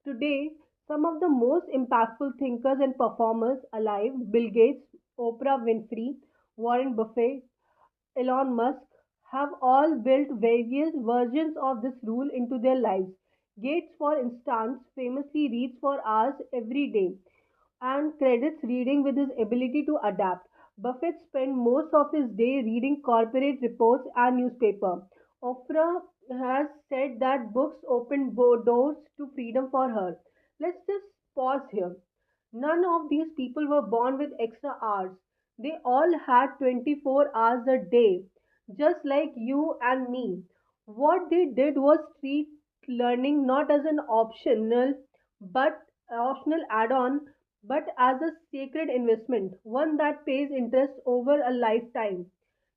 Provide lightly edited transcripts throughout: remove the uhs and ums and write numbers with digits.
Today, some of the most impactful thinkers and performers alive, Bill Gates, Oprah Winfrey, Warren Buffett, Elon Musk, have all built various versions of this rule into their lives. Gates, for instance, famously reads for hours every day and credits reading with his ability to adapt. Buffett spent most of his day reading corporate reports and newspaper. Oprah has said that books opened doors to freedom for her. Let's just pause here. None of these people were born with extra hours. They all had 24 hours a day, just like you and me. What they did was treat learning not as an but optional add-on, but as a sacred investment, one that pays interest over a lifetime.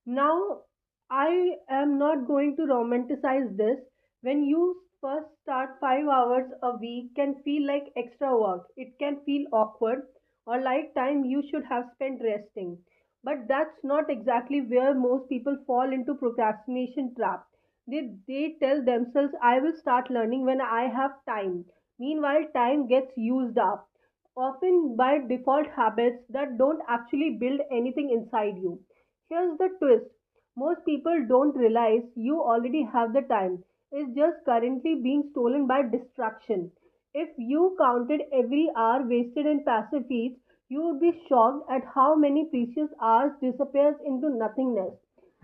Now, I am not going to romanticize this. When you first start 5 hours a week can feel like extra work. It can feel awkward or like time you should have spent resting. But that's not exactly where most people fall into procrastination trap. They tell themselves I will start learning when I have time. Meanwhile, time gets used up, often by default habits that don't actually build anything inside you. Here's the twist: most people don't realize you already have the time. It's just currently being stolen by distraction. If you counted every hour wasted in passive feeds, you would be shocked at how many precious hours disappears into nothingness.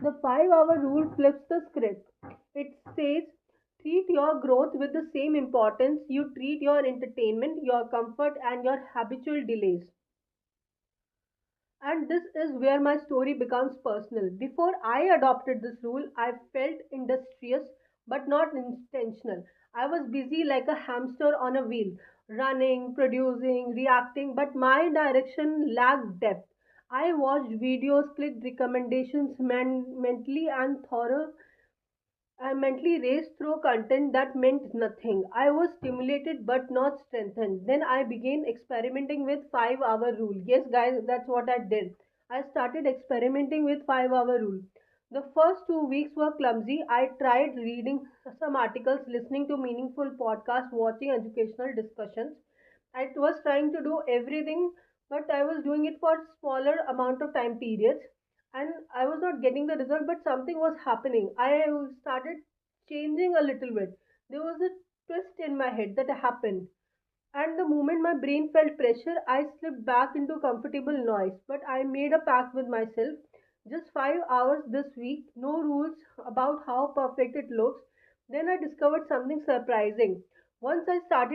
The 5 hour rule flips the script. It says treat your growth with the same importance you treat your entertainment, your comfort, and your habitual delays. And this is where my story becomes personal. Before I adopted this rule, I felt industrious but not intentional. I was busy like a hamster on a wheel, running, producing, reacting, but my direction lacked depth. I watched videos, clicked recommendations mentally, and thorough I mentally raced through content that meant nothing. I was stimulated but not strengthened. Then I began experimenting with 5 hour rule. Yes, guys, that's what I did. I started experimenting with 5 hour rule. The first 2 weeks were clumsy. I tried reading some articles, listening to meaningful podcasts, watching educational discussions. I was trying to do everything, but I was doing it for smaller amount of time periods and I was not getting the result, but something was happening. I started changing a little bit. There was a twist in my head that happened. And the moment my brain felt pressure, I slipped back into comfortable noise. But I made a pact with myself: just 5 hours this week, no rules about how perfect it looks. Then I discovered something surprising. Once I started